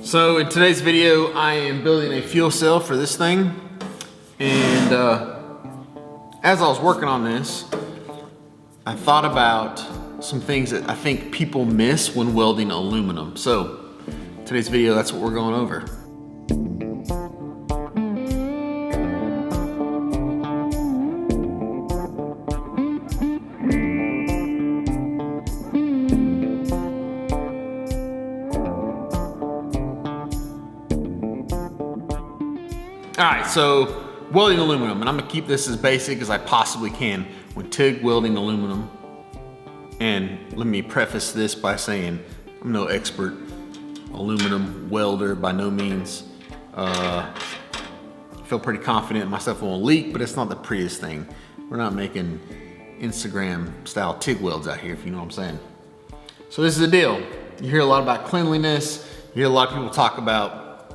So in today's video, I am building a fuel cell for this thing. And as I was working on this, I thought about some things that I think people miss when welding aluminum. So today's video, that's what we're going over. All right, so welding aluminum, and I'm gonna keep this as basic as I possibly can when TIG welding aluminum. And let me preface this by saying I'm no expert aluminum welder by no means. I feel pretty confident my stuff won't leak, but it's not the prettiest thing. We're not making Instagram style TIG welds out here, if you know what I'm saying. So this is the deal. You hear a lot about cleanliness. You hear a lot of people talk about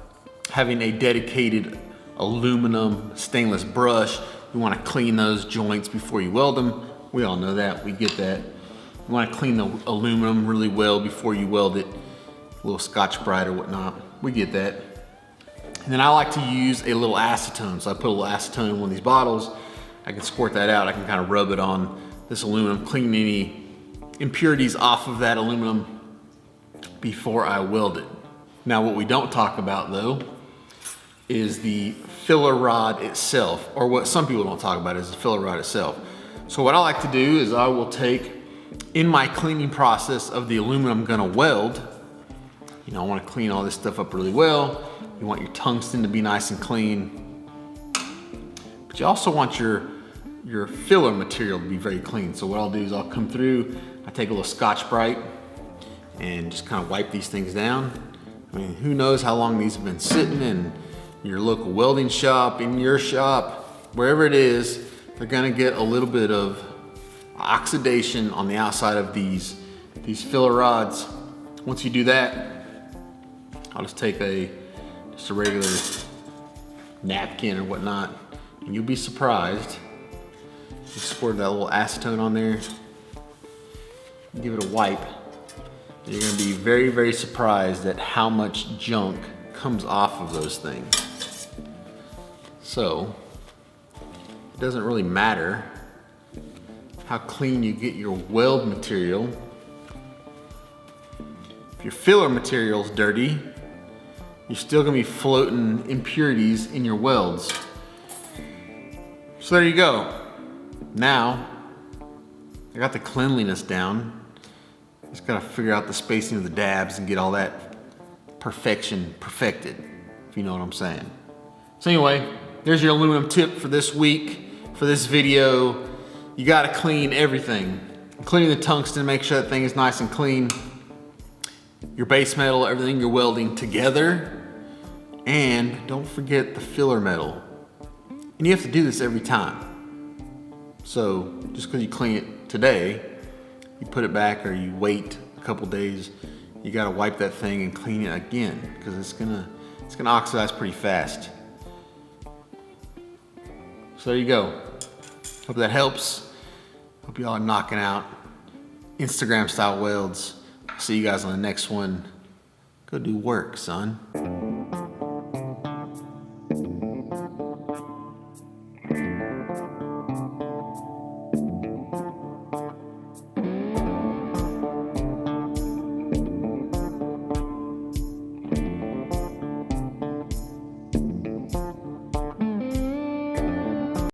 having a dedicated aluminum stainless brush. You want to clean those joints before you weld them. We all know that, we get that. You want to clean the aluminum really well before you weld it. A little Scotch-Brite or whatnot, we get that. And then I like to use a little acetone. So I put a little acetone in one of these bottles. I can squirt that out. I can kind of rub it on this aluminum, clean any impurities off of that aluminum before I weld it. Now what we don't talk about though is the filler rod itself, or what some people don't talk about is the filler rod itself. So what I like to do is I will take, in my cleaning process of the aluminum I'm gonna weld, I wanna clean all this stuff up really well. You want your tungsten to be nice and clean, but you also want your filler material to be very clean. So what I'll do is I'll come through, I take a little Scotch-Brite and just kind of wipe these things down. I mean, who knows how long these have been sitting in your local welding shop, in your shop, wherever it is. They're gonna get a little bit of oxidation on the outside of these filler rods. Once you do that, I'll just take just a regular napkin or whatnot, and you'll be surprised. You squirt that little acetone on there, give it a wipe. You're gonna be very, very surprised at how much junk comes off of those things. So, it doesn't really matter how clean you get your weld material. If your filler material's dirty, you're still gonna be floating impurities in your welds. So there you go. Now, I got the cleanliness down. Just gotta figure out the spacing of the dabs and get all that perfected, if you know what I'm saying. So anyway, there's your aluminum tip for this week, for this video. You gotta clean everything. Including the tungsten, make sure that thing is nice and clean. Your base metal, everything you're welding together. And don't forget the filler metal. And you have to do this every time. So just because you clean it today, you put it back or you wait a couple days, you gotta wipe that thing and clean it again because it's gonna oxidize pretty fast. So there you go. Hope that helps. Hope y'all are knocking out Instagram style welds. See you guys on the next one. Go do work, son.